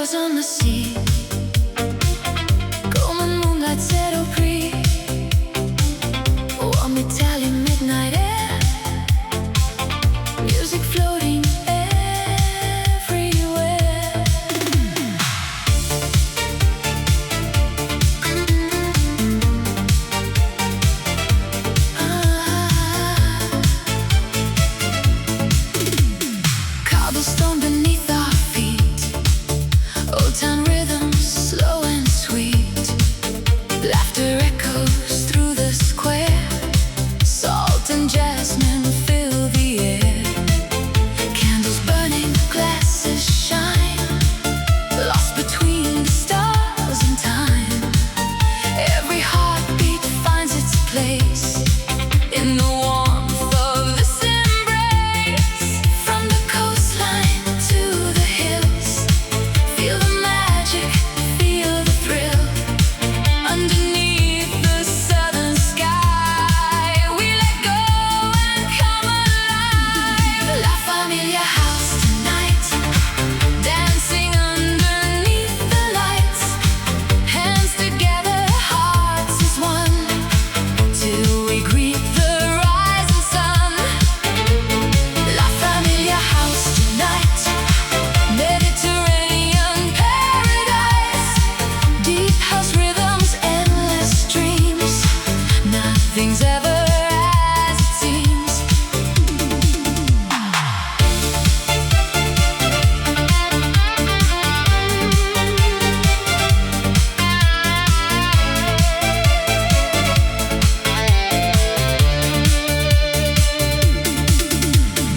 stars on the sea, golden moonlight set au prix, warm Italian midnight air, music floating everywhere. Cobblestone beneath our feet, old town rhythms slow and sweet, laughter echoes through the square, salt and jasmine fill the air, candles burning, glasses shine, lost between the stars and time. Every heartbeat finds its place in the warmth of this embrace. From the coastline to the hills, feel the magic, feel the thrill. Underneath the southern sky, we let go and come alive. La Familia house tonight, dancing underneath the lights, hands together, hearts as one, till we greet the rising sun. La Familia house tonight, Mediterranean paradise, deep house rhythms, endless dreams, nothing's ever as it seems.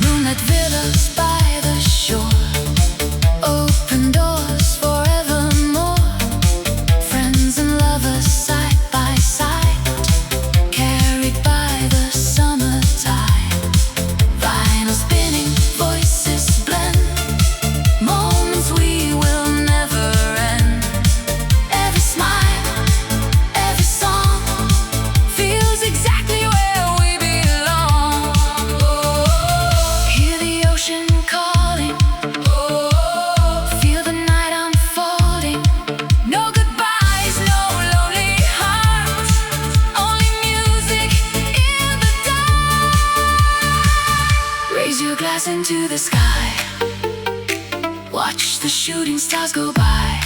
Moonlit villas by the shore, open doors forevermore, friends and lovers side by side, carried by the summer tide. Vinyl spinning, voices blend, moments we will never end. Every smile, every song feels exactly where we belong. Hear the ocean calling, feel the night unfolding. No goodbyes, no lonely hearts, only music in the dark. Raise your glass into the sky, watch the shooting stars go by.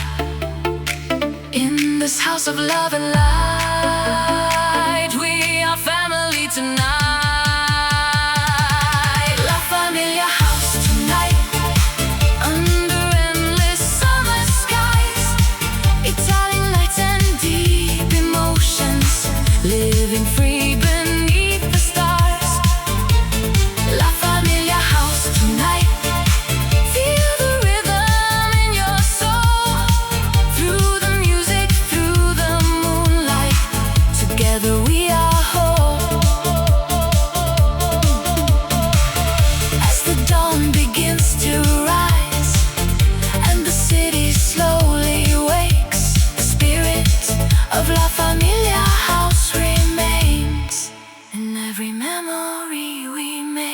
In this house of love and light, we are family tonight. La Familia house tonight, under endless summer skies, Italian lights and deep emotions, living free beneath the stars. La Familia house tonight, feel the rhythm in your soul, through the music, through the moonlight, together we are whole. As the dawn begins to rise and the city slowly wakes, the spirit of La Familia house remains in every memory we make.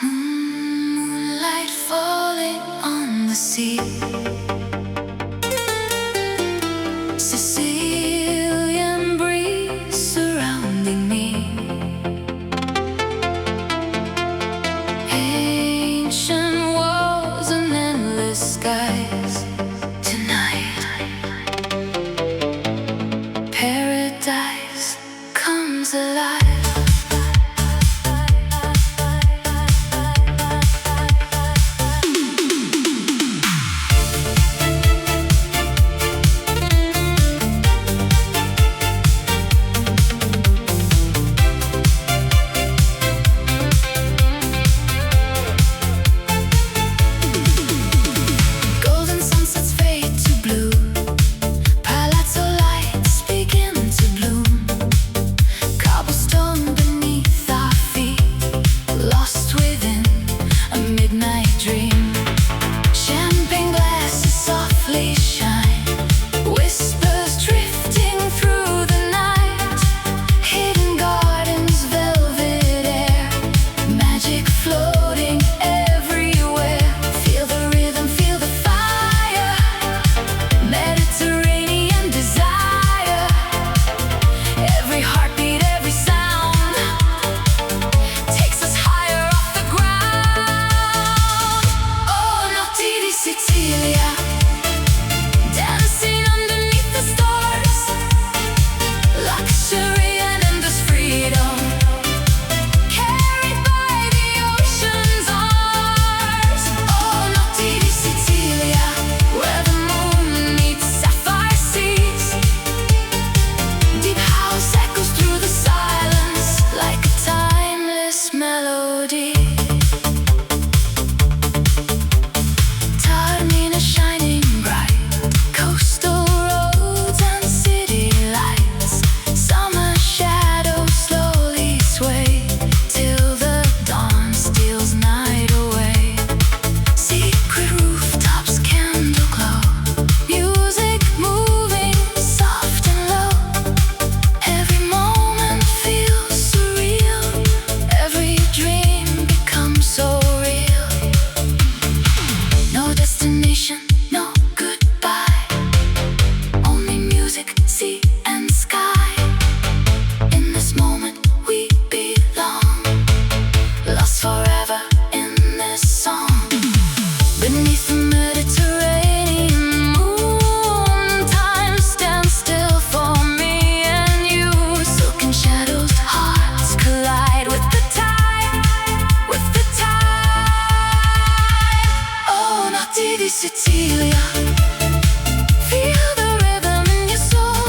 Moonlight falling on the sea, Sicilian breeze surrounding me, ancient walls and endless skies. Tonight, paradise comes alive. melody. Taormina shining bright, coastal roads and city lights. Summer shadows slowly sway till the dawn steals night away. Secret rooftops, candle glow, music moving soft and low. Every moment feels surreal, every dream becomes so real. No destination, no goodbye, only music, sea and sky. In this moment we belong, lost forever in this song. Beneath the Mediterranean moon, time stands still for me and you. Silken shadows, hearts collide with the tide, with the tide. Oh, Notti di Sicilia, feel the rhythm in your soul.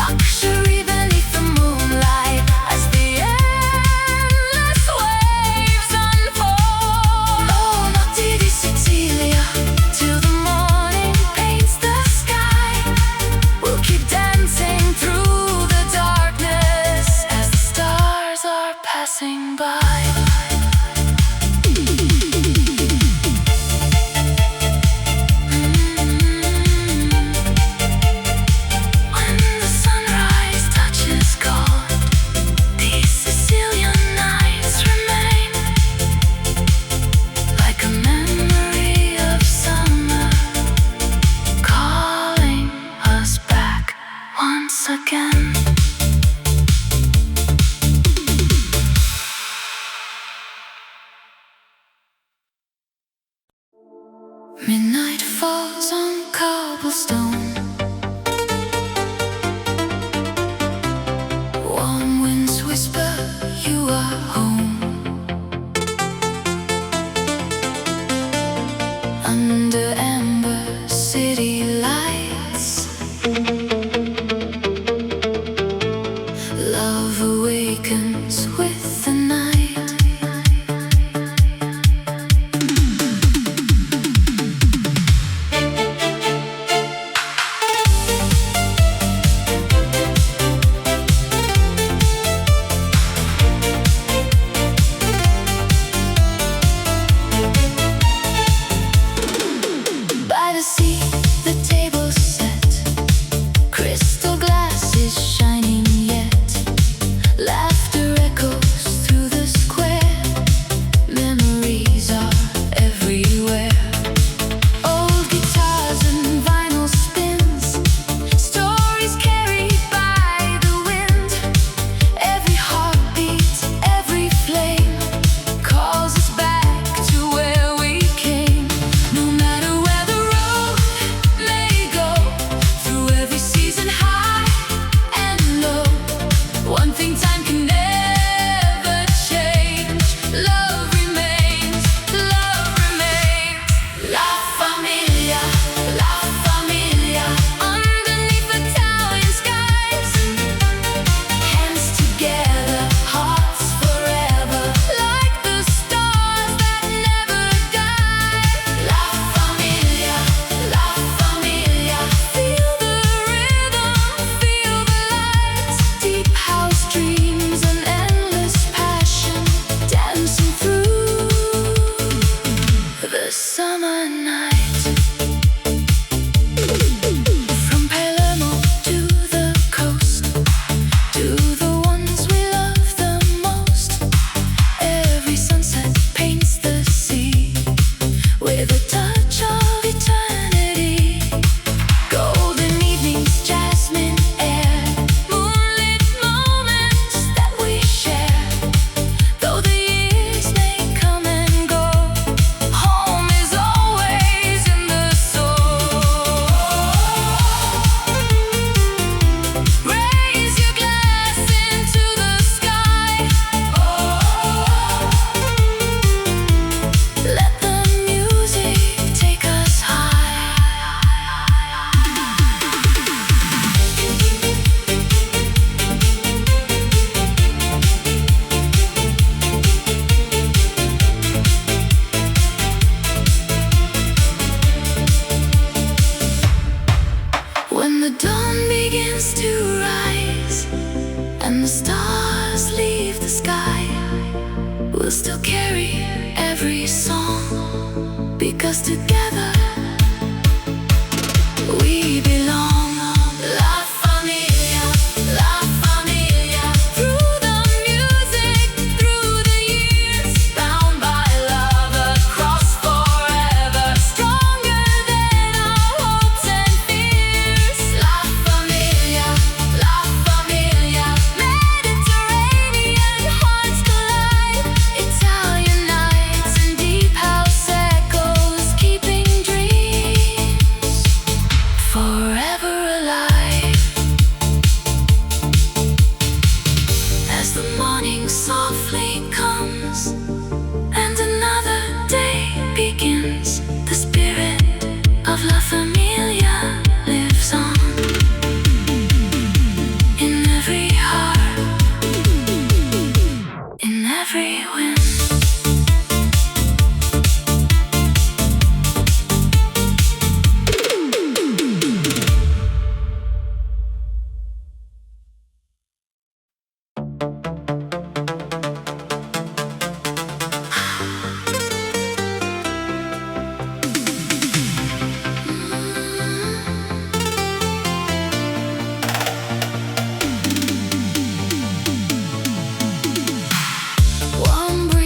Luxury beneath the moonlight as the endless waves unfold. Oh, Notti di Sicilia, till the morning paints the sky. We'll keep dancing through the darkness as the stars are passing by. When the sunrise touches gold, these Sicilian nights remain like a memory of summer, calling us back once again. Midnight falls on cobblestone, warm winds whisper you are home. Under amber city lights, love awakens with the night. sky will still carry every song, because together we belong. La familia, la familia. Through the music, through the years, bound by love across forever, stronger than our hopes and fears. La familia, la familia. Mediterranean hearts collide, Italian nights and deep house echoes, keeping dreams forever alive. As the morning softly comes and another day begins, the spirit of La Familia lives on in every heart, in every wind. One breeze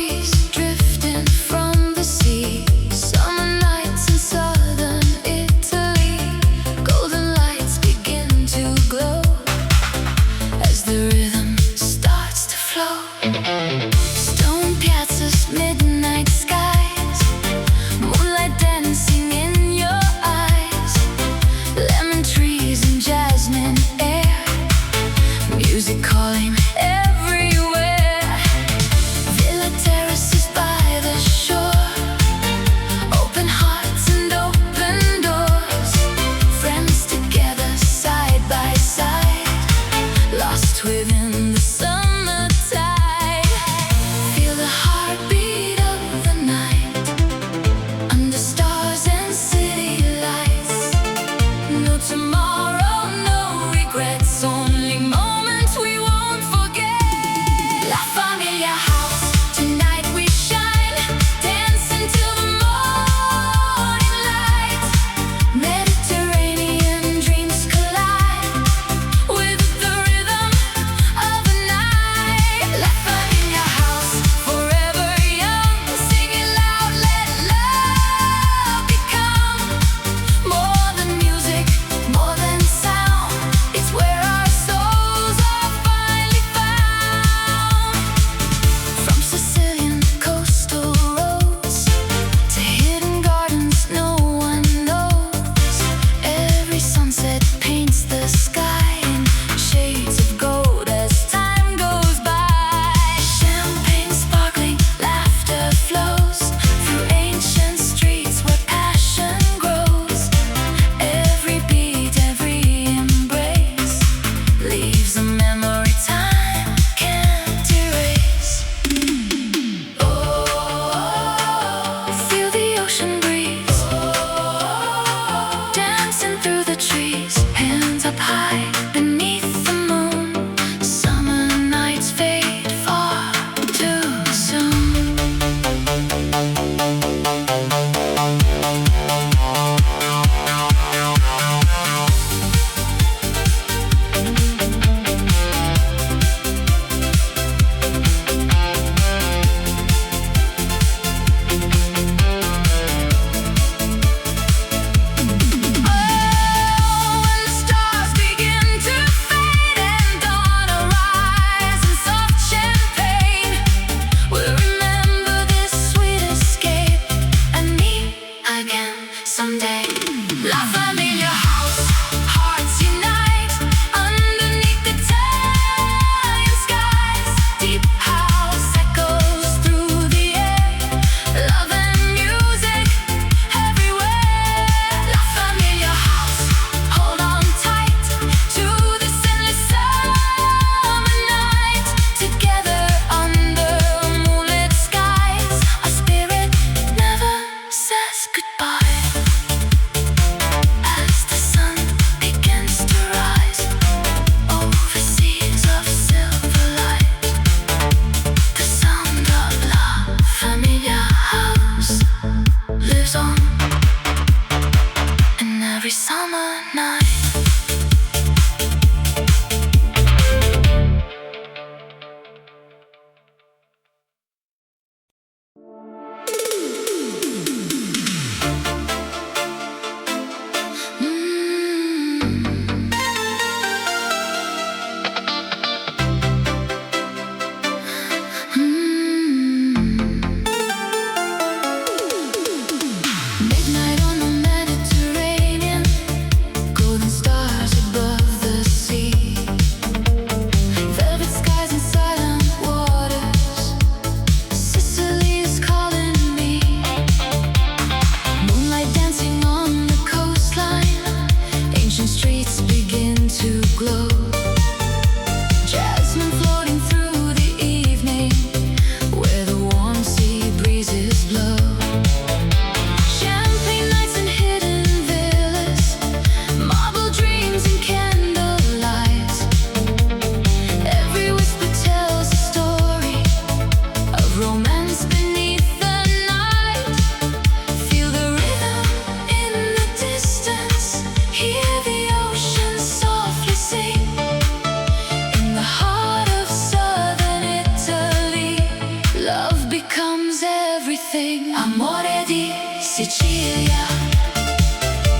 everything. Amore di Sicilia.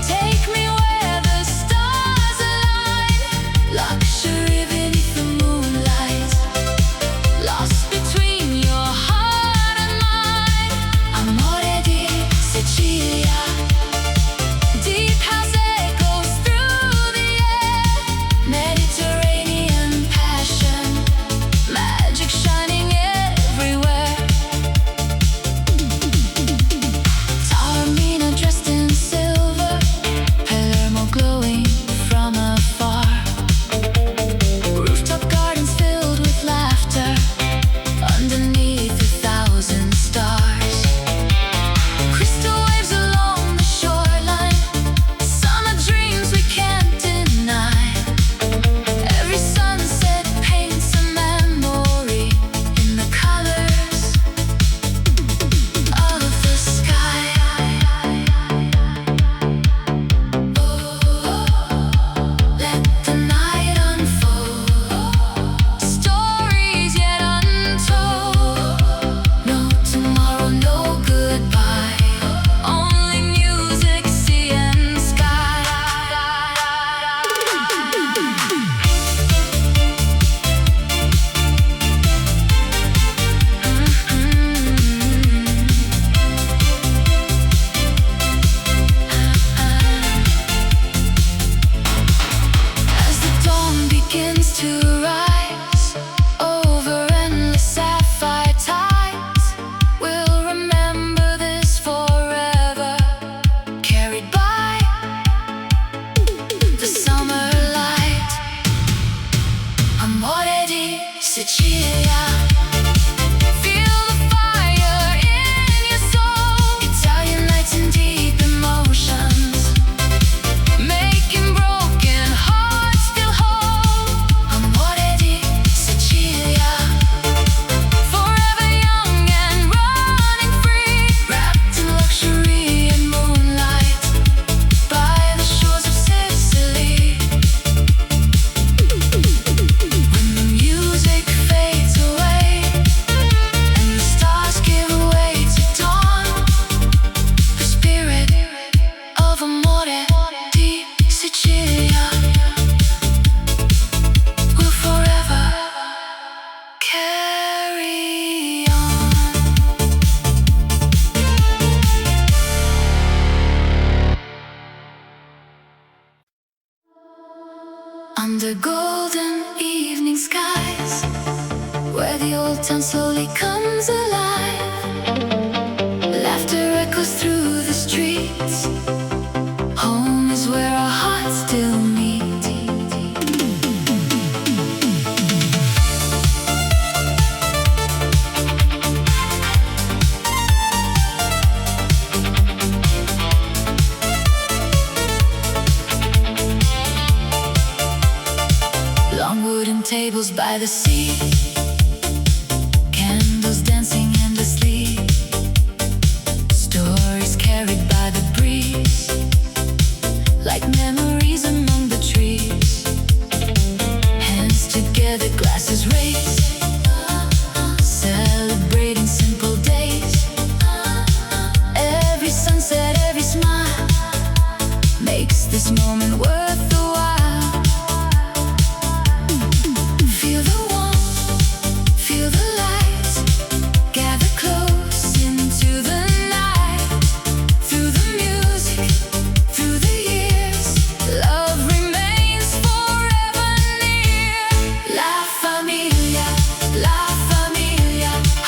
Take me where the stars align. Luxury beneath the moonlight. Lost between your heart and mine. Amore di Sicilia. Deep house echoes through the air. Mediterranean passion. Magic shining everywhere. Taormina dressed in silver. Palermo glowing from afar. Rooftop gardens filled with laughter. Underneath 1,000 stars. Crystal waves along the shoreline. Summer dreams we can't deny. Every sunset paints a memory in the colors of the sky. Let the night unfold. Stories yet untold. No tomorrow, no goodbye. Only music, sea and sky. As the dawn begins to rise over endless sapphire tides, we'll remember this forever. Carried by the summer light. Amore di Sicilia. Feel the fire in your soul. Italian nights and deep emotions. Making broken hearts feel whole. Amore di Sicilia. Forever young and running free. Wrapped in luxury and moonlight. By the shores of Sicily. When the music fades away and the stars give way to dawn, the spirit of Amore di Sicilia will forever carry on. Under golden evening skies, where the old town slowly comes alive. Laughter echoes through the streets. Home is where our hearts still meet. Long wooden tables by the sea. Candles dancing endlessly. Stories carried by the breeze. Like memories among the trees. Hands together, glasses raised. Celebrating simple days. Every sunset, every smile makes this moment worth the while. Feel the warmth, feel the light. Gather close into the night. Through the music, through the years, love remains forever near. La familia,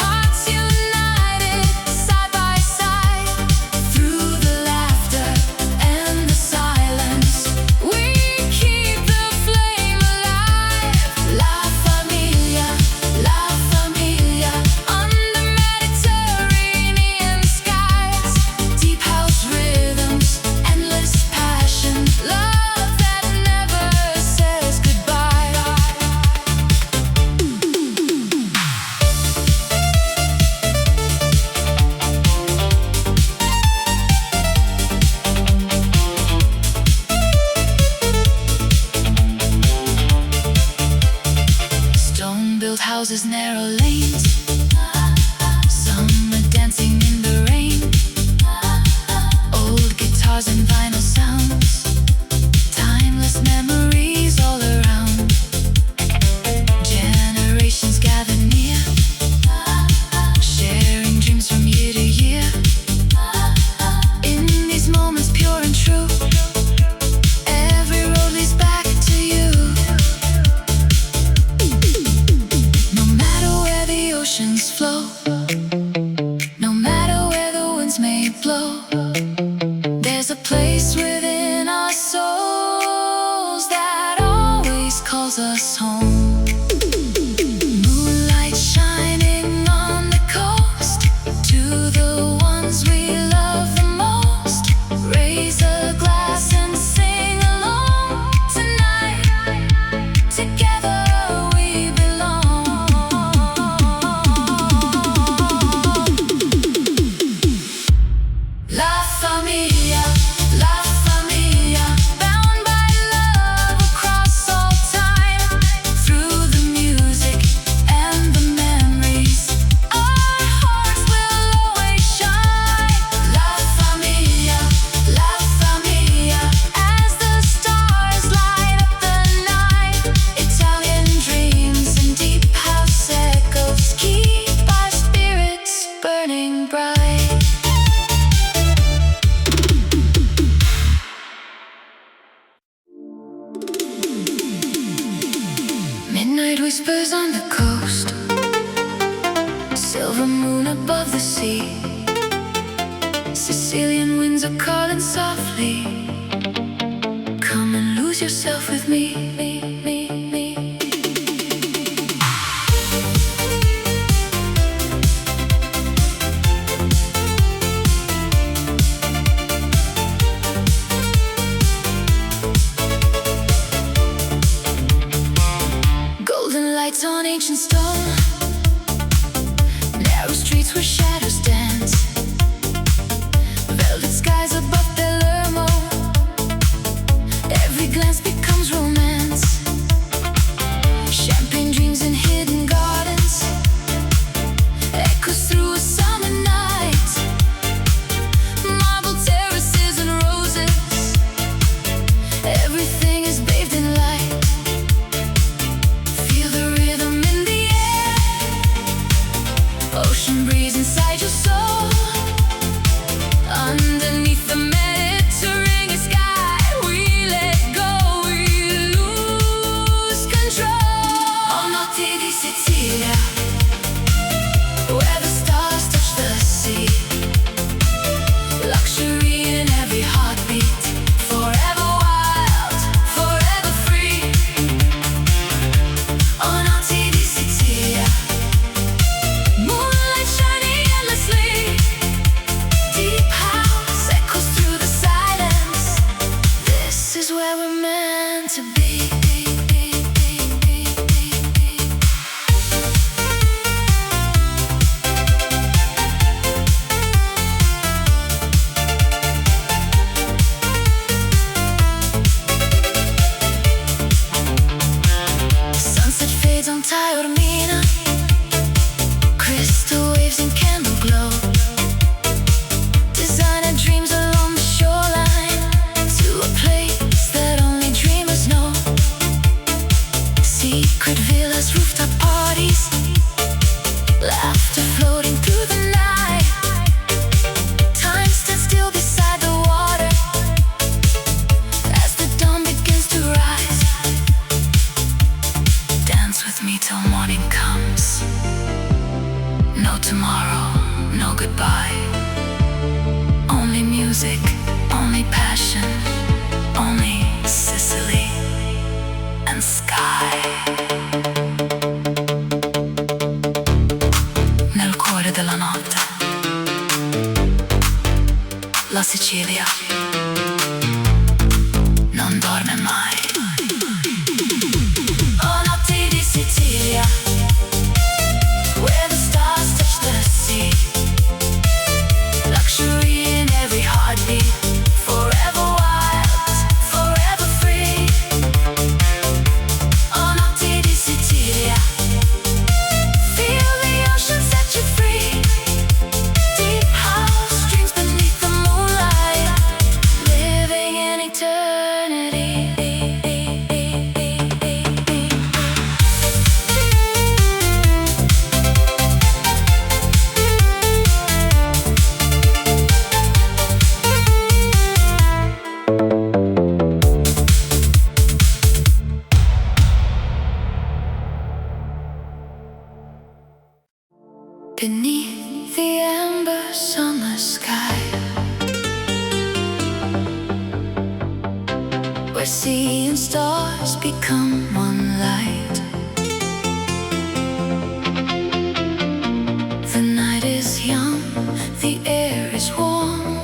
hearts united, side by side. Through the laughter and the silence, we keep the flame alive. La familia, under Mediterranean skies. Deep house rhythms, endless passion. Love that never says goodbye. Stone-built houses, narrow lanes. Summer dancing in the emotions flow. No matter where the winds may blow, there's a place within our souls that always calls us home. Moonlight shining on the coast, to the ones we love the most. Raise a glass and sing along tonight. Together we belong. La familia, la familia, bound by love across all time. Through the music and the memories, our hearts will always shine. La familia, as the stars light up the night. Italian dreams and deep house echoes keep our spirits burning bright. Midnight whispers on the coast, silver moon above the sea. Sicilian winds are calling softly. Come and lose yourself with me. Golden lights on ancient stone, narrow streets where shadows dance. Velvet skies above Palermo, every glance becomes romance. Champagne dreams in hidden gardens, echoes through a summer night. Marble terraces and roses, everything is bathed in light. Feel the rhythm in the air, ocean breeze inside your soul. Underneath the Mediterranean sky, we let go, we lose control. Oh, Notti di Sicilia, where the stars touch the sea. Luxury in every heartbeat, forever wild, forever free. Oh, Notti di Sicilia, moonlight shining endlessly. Deep house echoes through the silence. This is where we're meant to be. Sunset fades on Taormina, crystal waves and candle glow. Designer dreams along the shoreline, to a place that only dreamers know. Secret villas, rooftop parties, laughter floating through the night. Time stands still beside the water as the dawn begins to rise. Dance with me till morning comes. No tomorrow, no goodbye. Only music, only passion, only Sicily and sky. Nel cuore della notte, la Sicilia non dorme mai. Oh, Notti di Sicilia, where the stars touch the sea. Luxury in every heartbeat, forever wild, forever free. Oh, Notti di Sicilia, feel the ocean set you free. Deep house dreams beneath the moonlight. beneath the amber summer sky, where sea and stars become one light. The night is young, the air is warm.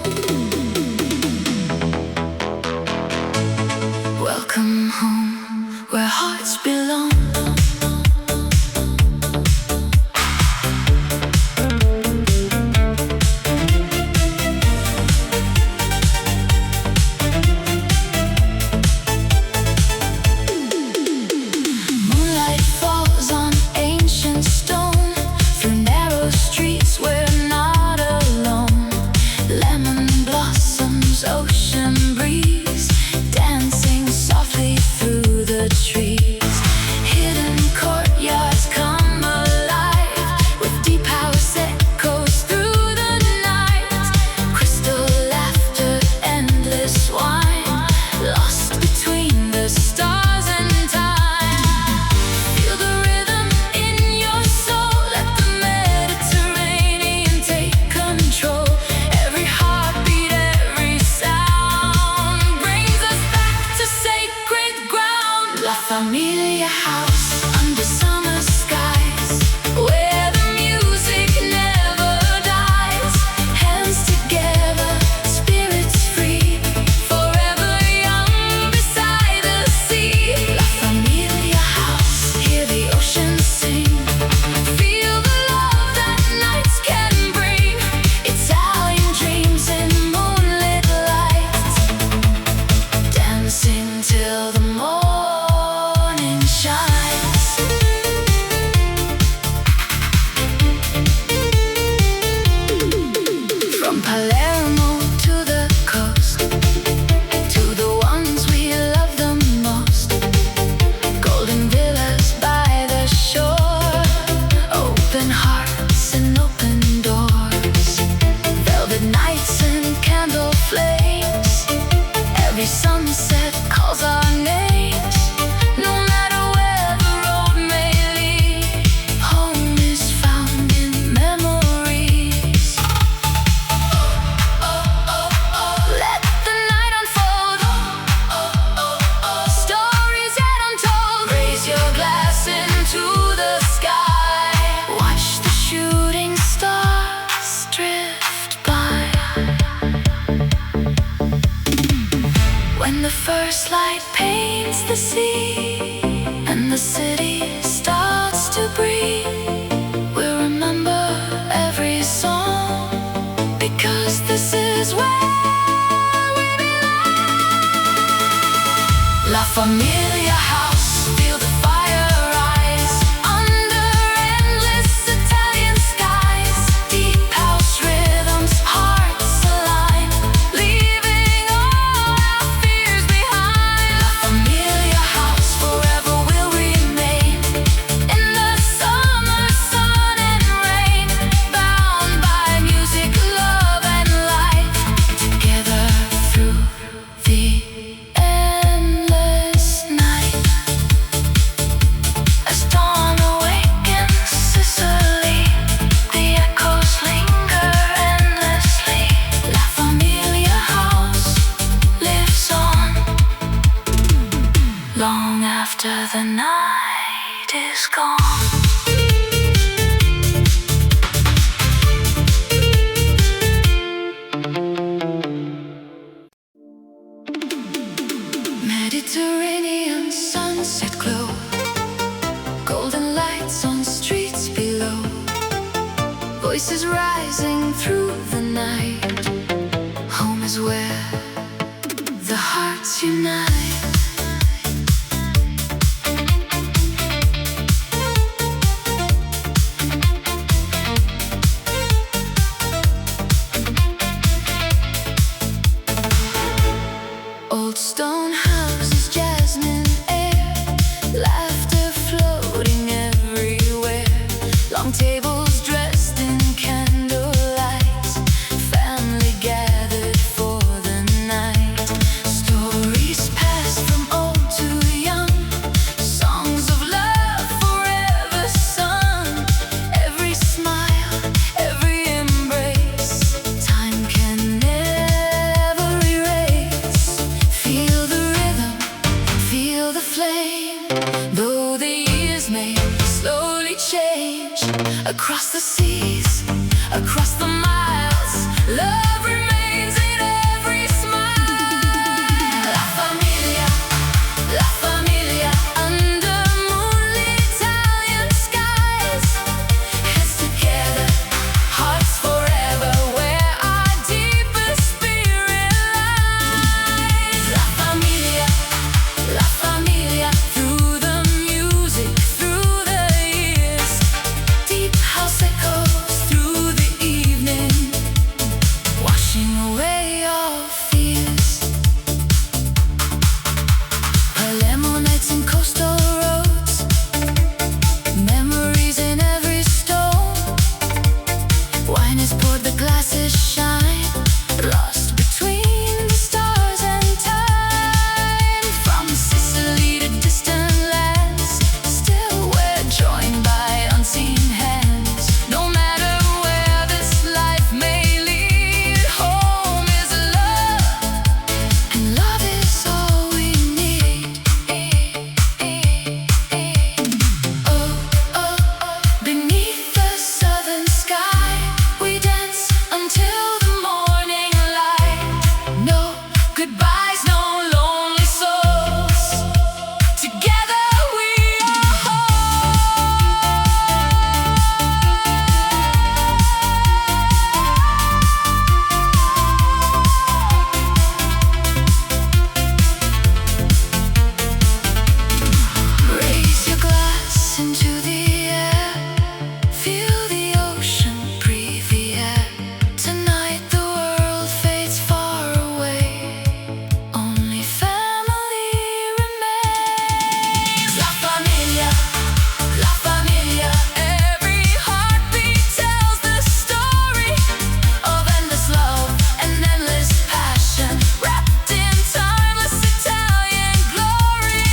Welcome home, where hearts belong. Hidden courtyards come alive with deep house echoes through the night. Crystal laughter, endless wine, lost between the stars and time. Feel the rhythm in your soul, let the Mediterranean take control. Every heartbeat, every sound brings us back to sacred ground. La Familia house under summer skies, where the music never dies. Hands together, spirits free, forever young beside the sea. La Familia house, hear the ocean sing, feel the love that nights can bring. Italian dreams in moonlit lights, dancing till the morning shines. From Palermo to the coast, to the ones we love the most. Golden villas by the shore, open hearts and open doors. Velvet nights and candle flames, every sunset calls our names. No matter where the road may lead, home is found in memories. Let the night unfold, stories yet untold. Raise your glass into the sky, watch the shooting stars drift by. When the first light paints the sea and the city starts to breathe, we'll remember every song, because this is where we belong. La Familia house, feel the fire rise under endless Italian skies. Deep house rhythms, hearts align, leaving all our fears behind. La Familia house, forever will remain in the summer sun and rain, bound by music, love and light, together through the endless night. As dawn awakens Sicily, the echoes linger endlessly. La Familia house lives on, long after the night is gone. Mediterranean sunset glow, golden lights on streets below, voices rising through the night. Home is where the hearts unite. Old stone houses, jasmine air, laughter floating everywhere. Long tables dressed in candlelight, family gathered for the night. Stories passed from Wine is poured, the glasses shine, lost between the stars and time. From Sicily to distant lands, still we're joined by unseen hands. No matter where this life may lead, home is love, and love is all we need. Oh, oh, oh, beneath the southern sky, we dance until the morning light. No goodbyes, no lonely souls. Together we are whole. Raise your glass into the air. Feel the ocean, breathe the air. Tonight the world fades far away. Only family remains. La familia, la familia. Every heartbeat tells the story of endless love and endless passion, wrapped in timeless Italian glory.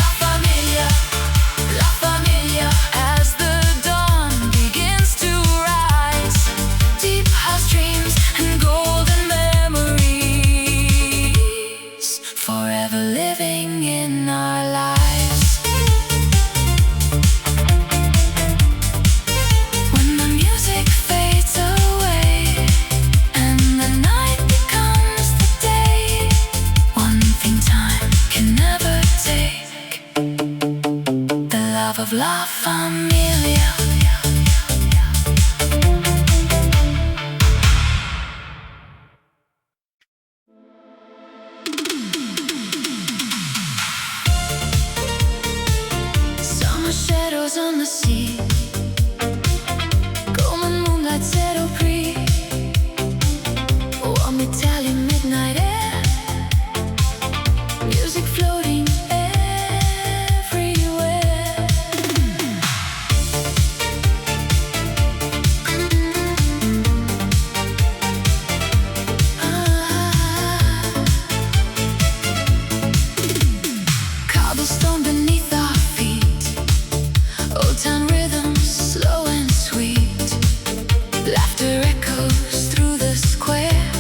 La familia, la familia. As the dawn begins to rise, deep house dreams and golden memories, forever living in our lives. When the music fades away and the night becomes the day, one thing time can never take: the love of La Familia. Summer shadows on the sea, golden moonlight set au prix. Warm Italian midnight air, music floating everywhere. Cobblestone beneath our feet, old town rhythms slow and sweet. Laughter echoes through the square,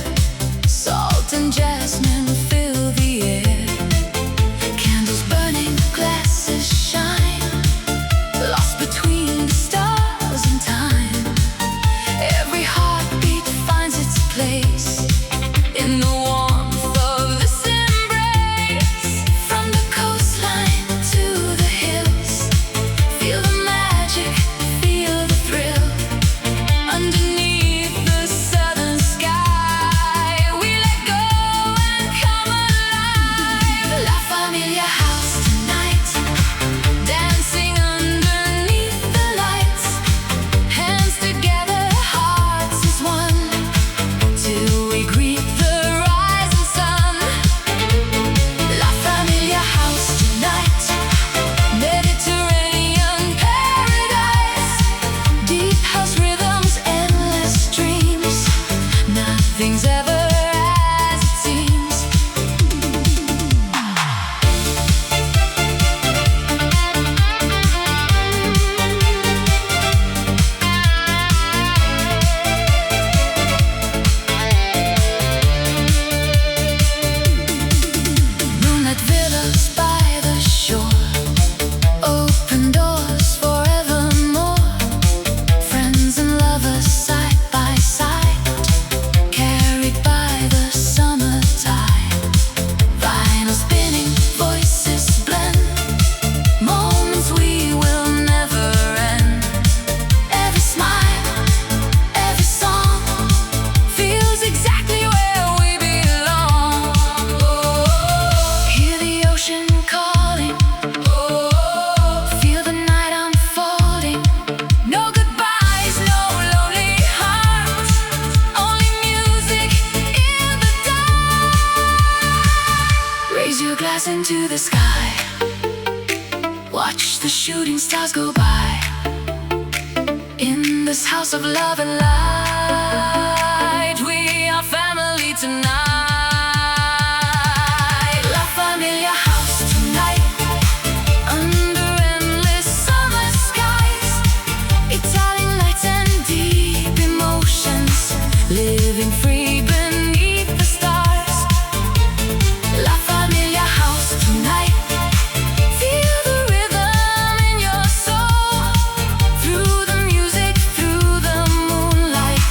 salt and jasmine fill the air. Candles burning, glasses shine, lost between the stars and time. Every heartbeat finds its place in the warmth of this embrace. From the coastline to the hills, feel the magic, feel the thrill. Underneath the southern sky, we let go and come alive. La Familia house tonight, dancing underneath the lights. Hands together, hearts as one, till we greet the rising sun. La Familia house tonight, Mediterranean paradise. Deep house rhythms, endless dreams. Nothing's ever as it seems. Moonlit villas by the shore, open doors forevermore. Friends and lovers side by side, carried by the summer tide. Vinyl spinning, voices blend, moments we will never end. Every smile, every song feels exactly where we belong. Hear the ocean calling, feel the night unfolding. No goodbyes, no lonely hearts, only music in the dark. Raise your glass into the sky, watch the shooting stars go by. In the this house of love and light, we are family tonight. La Familia house tonight, under endless summer skies, Italian lights and deep emotions, living free beneath the stars. La Familia house tonight, feel the rhythm in your soul, through the music, through the moonlight,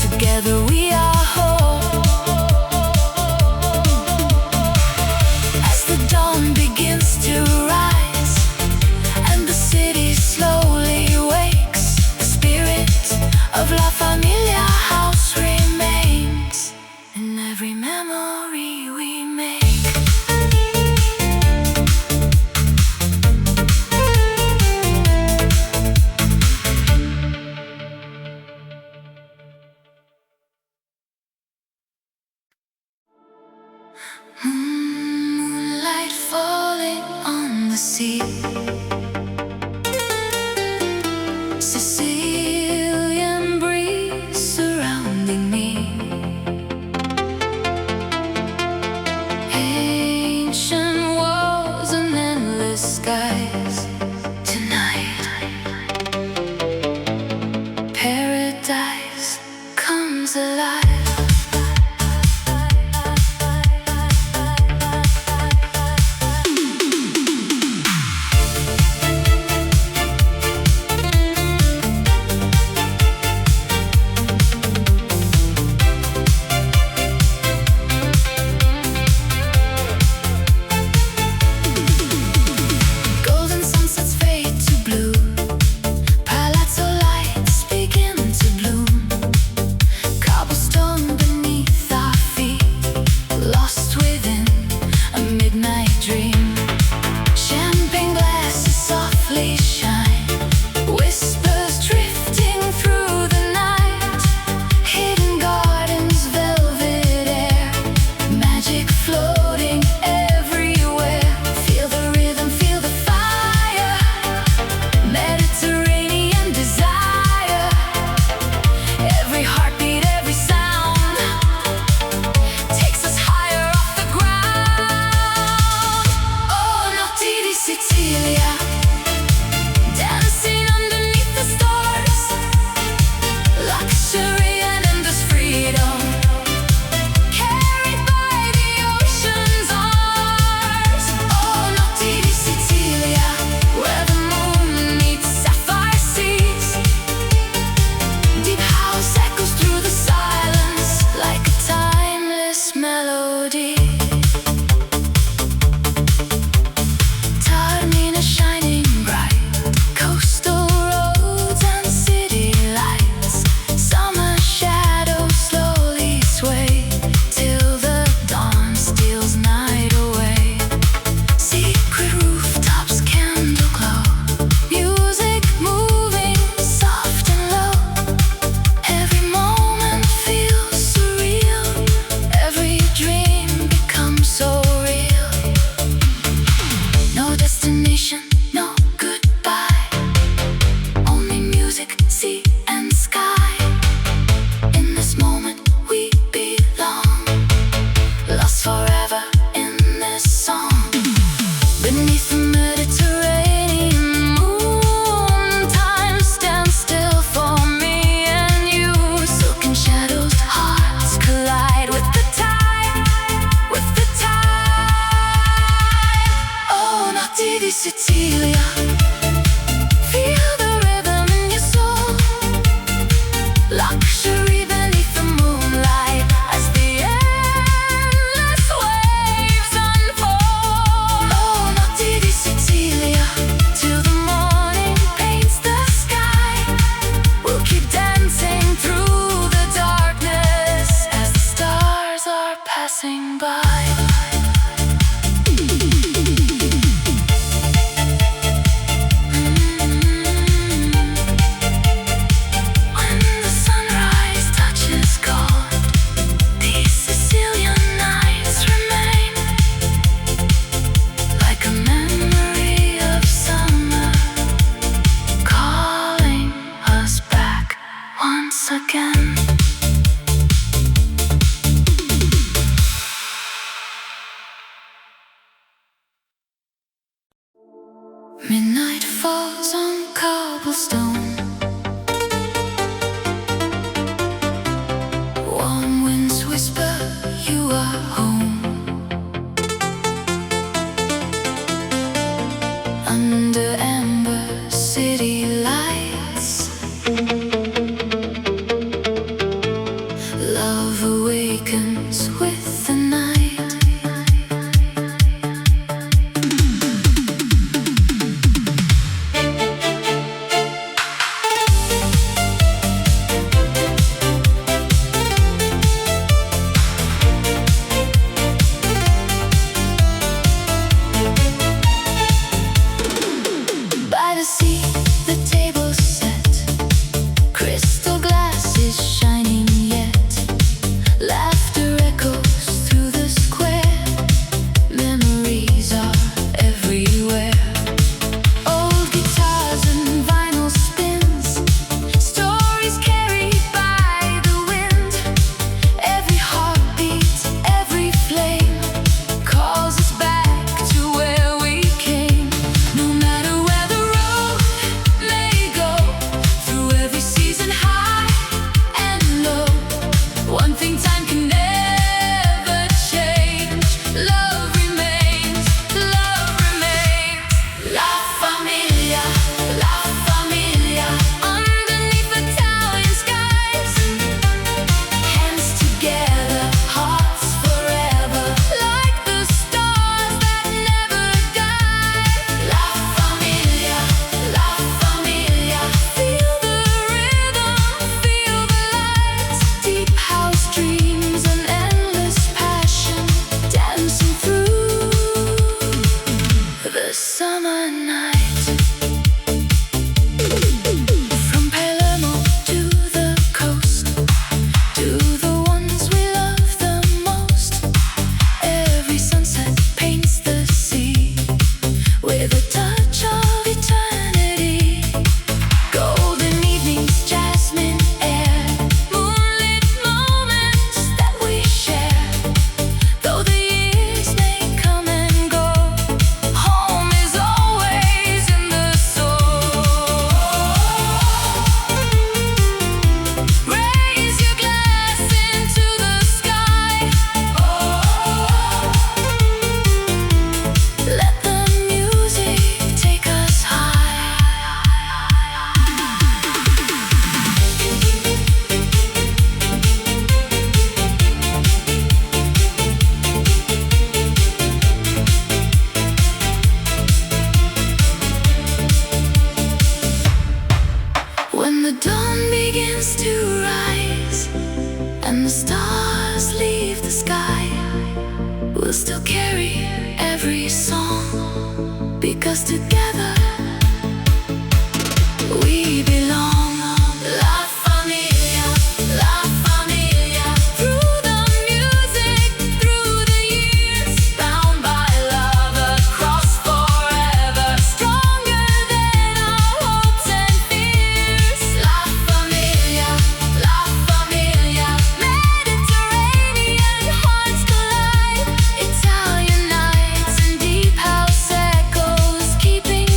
together we are whole. As the dawn begins to rise and the city slowly wakes, the spirit of La Familia house remains in every memory we make. Moonlight falling on the sea, Sicilian breeze surrounding me, ancient walls and endless skies. Tonight, paradise comes alive. Golden sunsets fade to blue, palazzo lights begin to bloom, cobblestone beneath our feet, lost within a midnight dream. Champagne glasses softly shine, whispers drifting through the night, hidden gardens, velvet air, magic floating everywhere. Feel the rhythm, feel the fire, Mediterranean desire. Every heartbeat, every sound takes us higher off the ground. Oh, Notti di Sicilia, dancing underneath the stars, luxury and endless freedom, carried by the ocean's arms. Oh, Notti di Sicilia, where the moon meets sapphire seas, deep house echoes through the silence like a timeless melody. Taormina shining bright, coastal roads and city lights, summer shadows slowly sway till the dawn steals night away. Secret rooftops, candle glow, music moving soft and low. Every moment feels surreal, every dream becomes so real. No destination, no goodbye, only music, sea and sky. In this moment we belong, lost forever in this song. Beneath the Mediterranean moon, time stands still for me and you. Silken shadows, hearts collide with the tide, with the tide. Oh, Notti di Sicilia, feel the rhythm in your soul, luxury beneath the moonlight as the endless waves unfold. Oh, Notti di Sicilia, till the morning paints the sky, we'll keep dancing through the darkness as the stars are passing by. When the sunrise touches gold, these Sicilian nights remain like a memory of summer, calling us back once again. Midnight falls on cobblestone. Warm winds whisper you are home. Under amber city lights, love awakens with the night. By the sea, the table's set, crystal glasses shining yet. Laughter echoes through the square, memories are everywhere. Old guitars and vinyl spins, stories carried by the wind. Every heartbeat, every flame calls us back to where we came. No matter where the road may go, through every season high and low, one thing time can never change: love remains, love remains. La familia, la familia, underneath Italian skies, hands together, hearts forever, like the stars that never die. La familia, feel the rhythm, feel the lights, deep house dreams and endless passion, dancing through the summer night. From Palermo to the coast, to the ones we love the most, every sunset paints the sea with a touch of eternity. Golden evenings, jasmine air, moonlit moments that we share. Though the years may come and go, home is always in the soul. Raise your glass into the sky. Let the music take us high. When the dawn begins to rise and the stars leave the sky, we'll still carry every song, because together we belong. La familia, through the music, through the years, bound by love across forever, stronger than our hopes and fears. La familia, Mediterranean hearts collide, Italian nights and deep house echoes, keeping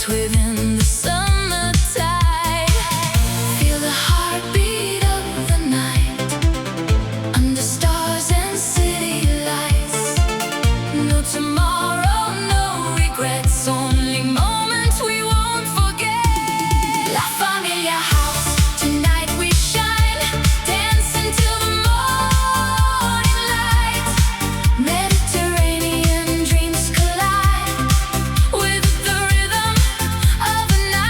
soaked within the summer tide. Feel the heartbeat of the night under stars and city lights. No tomorrow, no regrets, only moments we won't forget. La Familia House, tonight we shine, dancing till the morning light. Mediterranean dreams collide with the rhythm of the night.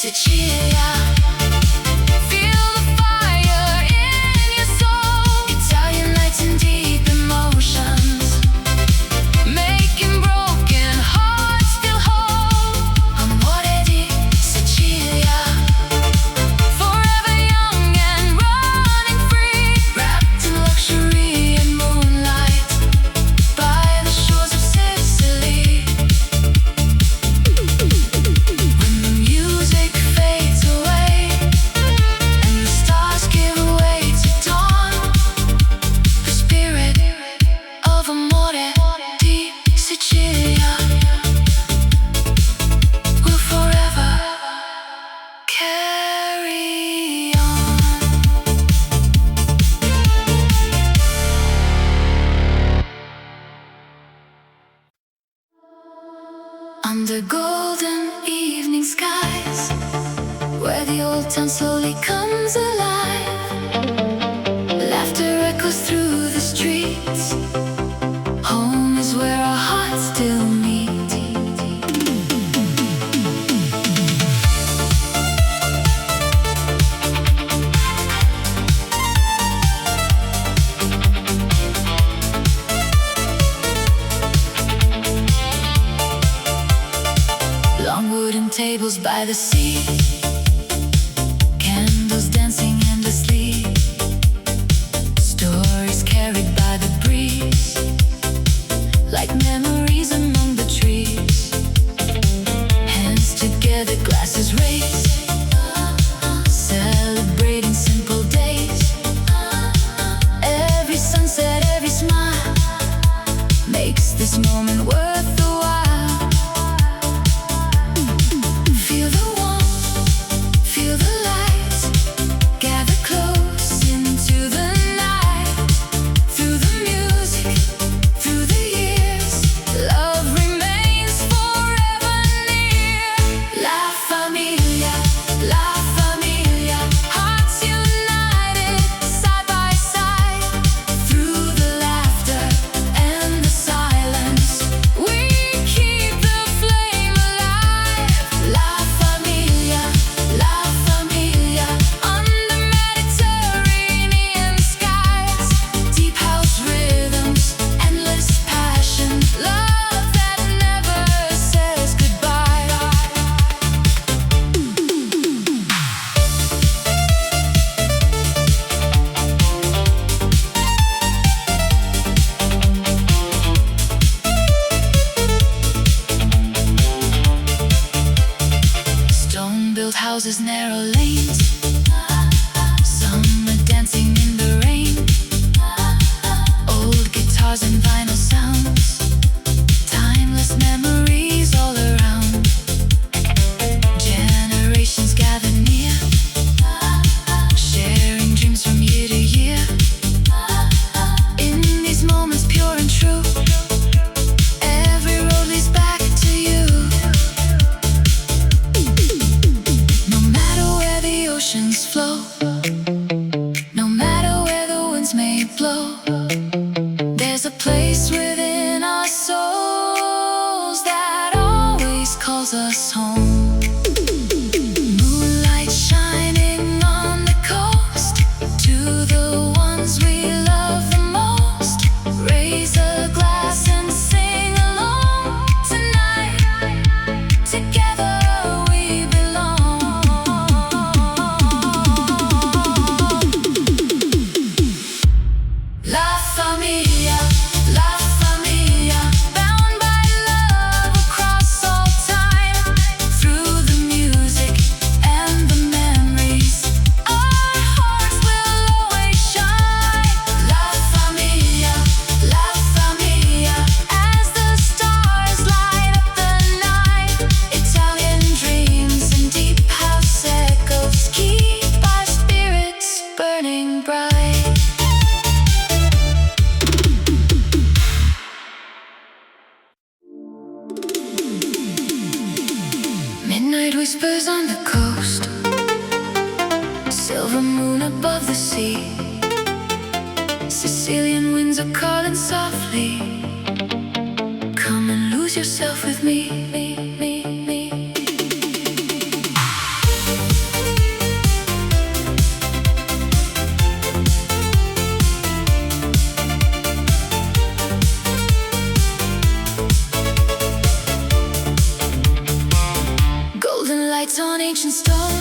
Sicilia. Feel the fire in your soul. Italian nights and deep emotions, making broken hearts feel whole. Amore di Sicilia, forever young and running free, wrapped in luxury and moonlight by the shores of Sicily. When the music fades away and the stars give way to dawn, the spirit of Amore di Sicilia will forever carry on. Under golden evening skies, where the old town slowly comes alive, laughter echoes through the streets. Home is where our hearts still meet. Long wooden tables by the sea, candles dancing endlessly, stories carried by the breeze, like memories among the trees. Hands together, glasses raised, celebrating simple days. Every sunset, every smile makes this moment worth the while. Feel the warmth, feel the light, gather close into the night. Through the music, through the years, love remains forever near. La familia, hearts united side by side. Through the laughter and the silence, we keep the flame alive. La familia, under Mediterranean skies, deep house rhythms, endless passion, love that never says goodbye. Stone-built houses, narrow lanes, summer dancing in the rain, old guitars and vinyl sounds, timeless memories all around. Generations gather near, sharing dreams from year to year. In these moments pure and true, every road leads back to you. No matter where the oceans flow, no matter where the winds may blow, there's a place within our souls that always calls us home. Moonlight shining on the coast, to the ones we love the most. Raise a glass and sing along tonight. Together we belong. La familia, bound by love across all time. Through the music and the memories, our hearts will always shine. La familia, as the stars light up the night. Italian dreams and deep house echoes keep our spirits burning bright. Midnight whispers on the coast, silver moon above the sea. Sicilian winds are calling softly. Come and lose yourself with me. lights on ancient stone,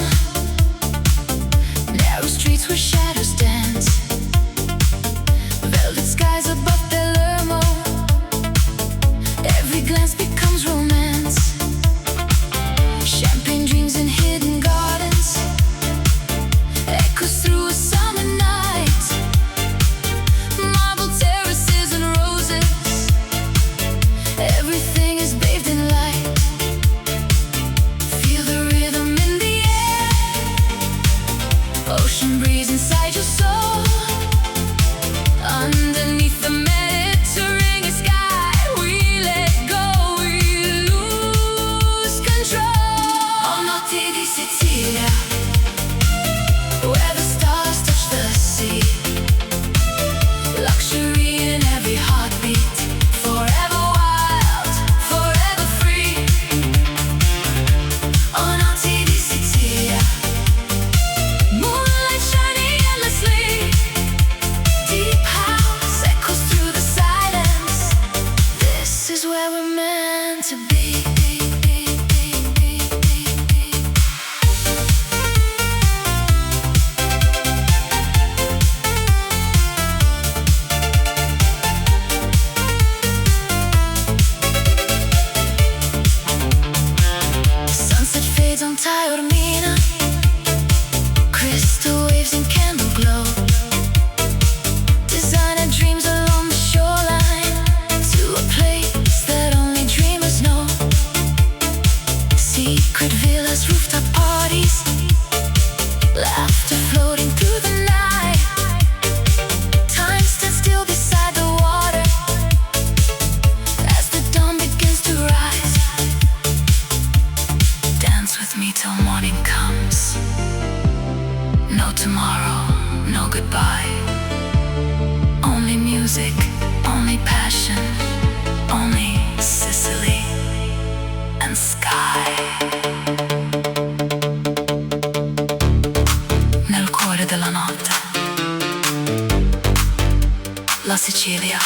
narrow streets where shadows dance, velvet skies above Palermo. Every glance becomes romance, champagne dreams in hidden gardens, echoes through a summer night, marble terraces and roses. Everything is bathed in light. Feel the rhythm in the air, ocean breeze inside your soul. Underneath the Mediterranean sky, we let go, we lose control. Oh, Notti di Sicilia, where the stars touch the sea. Luxury in every heartbeat, forever wild, forever free. Oh, Notti di Sicilia, moonlight shining endlessly. Deep house echoes through the silence. This is where we're meant to be. Sunset fades on Taormina, crystal waves and candle glow. Designer dreams along the shoreline, to a place that only dreamers know. Secret villas, rooftop parties, laughter floating through the night. Time stands still beside the water as the dawn begins to rise. Dance with me till morning comes. No tomorrow, no goodbye. Only music, only passion, only Sicily and sky. Nel cuore della notte, la Sicilia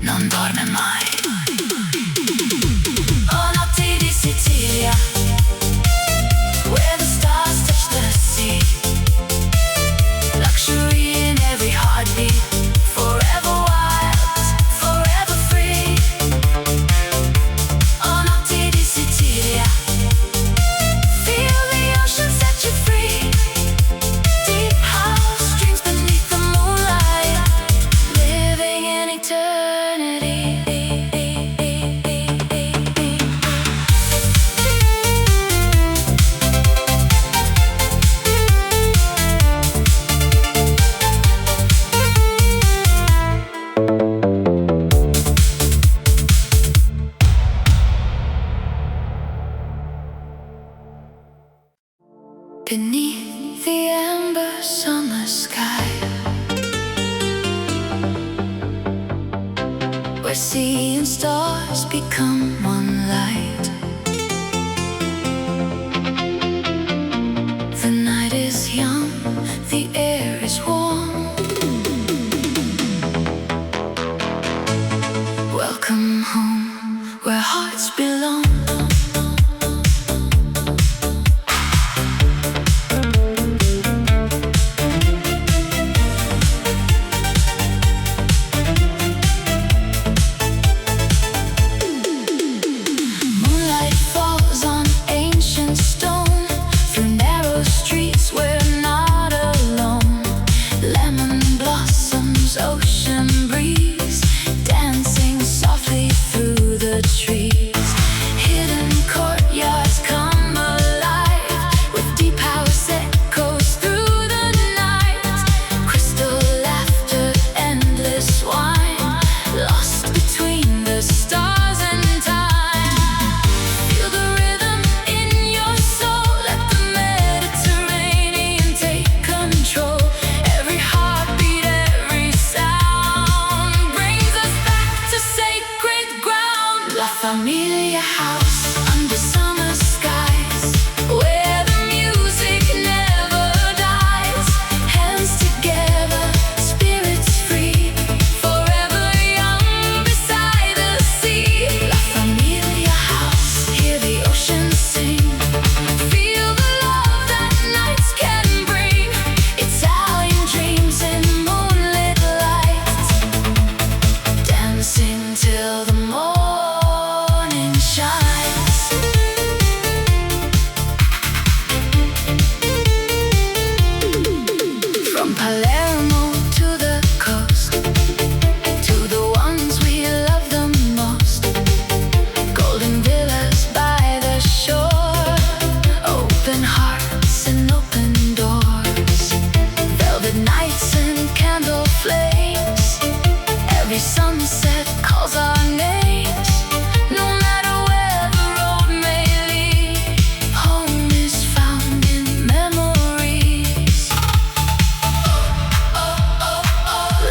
non dorme mai. Oh, Notti di Sicilia, where the stars touch the sea. Luxury in every heartbeat, forever wild, forever free. Oh, Notti di Sicilia, feel the ocean set you free. Deep house dreams beneath the moonlight, living in eternity. Beneath the amber summer sky, where sea and stars become one light. The night is young, the air is warm. Welcome home, where hearts belong. sunset calls our names. No matter where the road may lead, home is found in memories.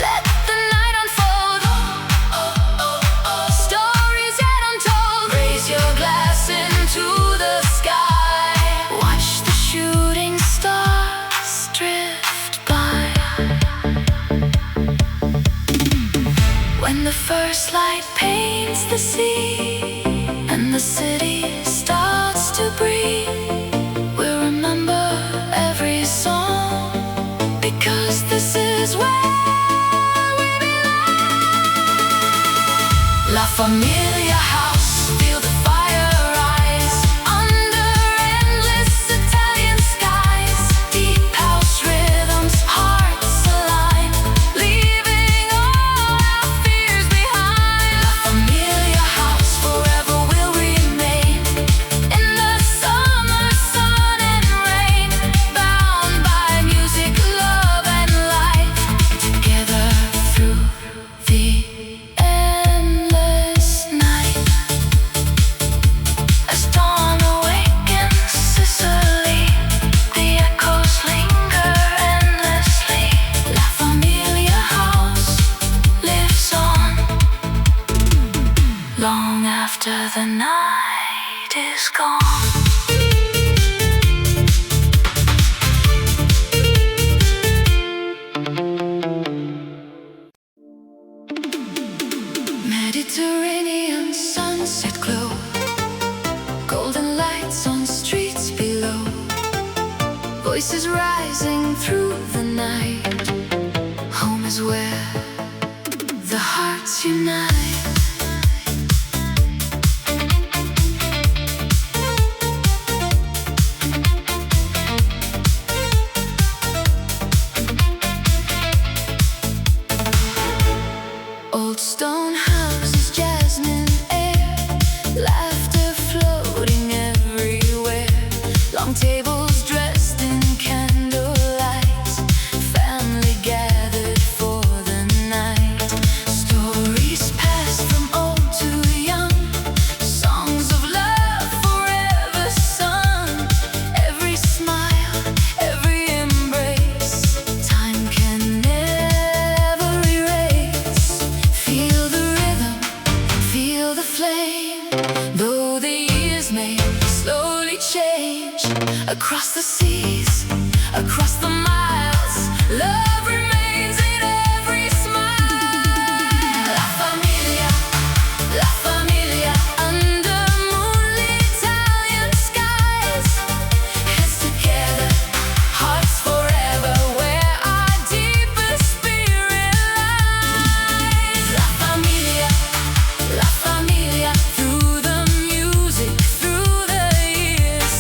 Let the night unfold, stories yet untold. Raise your glass into the sky. Watch the shooting stars drift by. When the first light paints the sea and the city starts to breathe, we'll remember every song, because this is where we belong. La Familia House, feel the fire rise under endless Italian skies. Deep house rhythms, hearts align, leaving all our fears behind. La Familia House, forever will remain in the summer sun and rain, bound by music, love and life, together through the endless night. As dawn awakens Sicily, the echoes linger endlessly. La Familia House lives on, long after the night is gone. Mediterranean sunset glow, golden lights on streets below, voices rising through the night. Home is where the hearts unite. Old stone houses, jasmine air, laughter floating everywhere. Long tables dressed in candlelight, family gathered for the night. Stories passed from old to young, songs of love forever sung. Every smile, every embrace, time can never erase. Feel the rhythm, feel the flame. Though the years may slowly change, across the seas, across the miles, love remains in every smile. La Familia, La Familia, under moonlit Italian skies. Hands together, hearts forever, where our deepest spirit lies. La Familia, La Familia, through the music, through the years.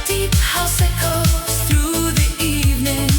Deep house echoes through the evening,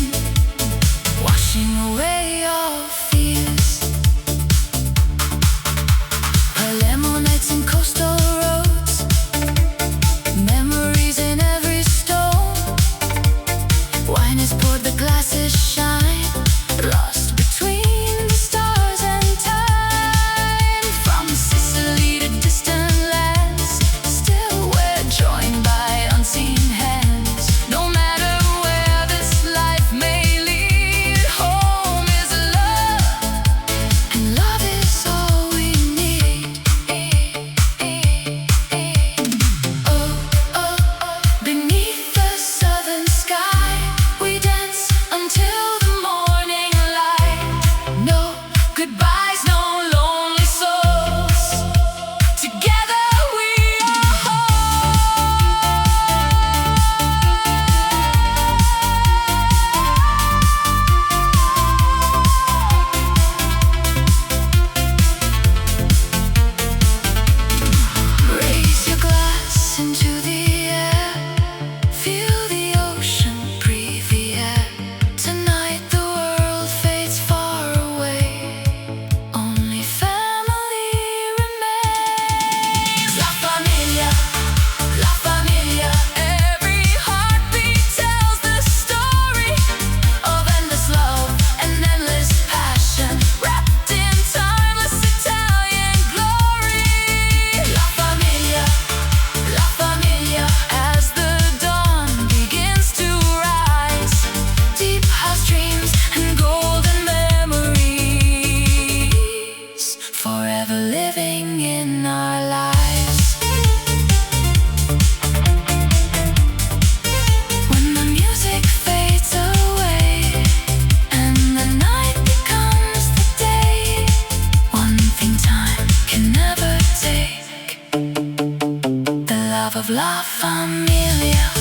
love of La Familia.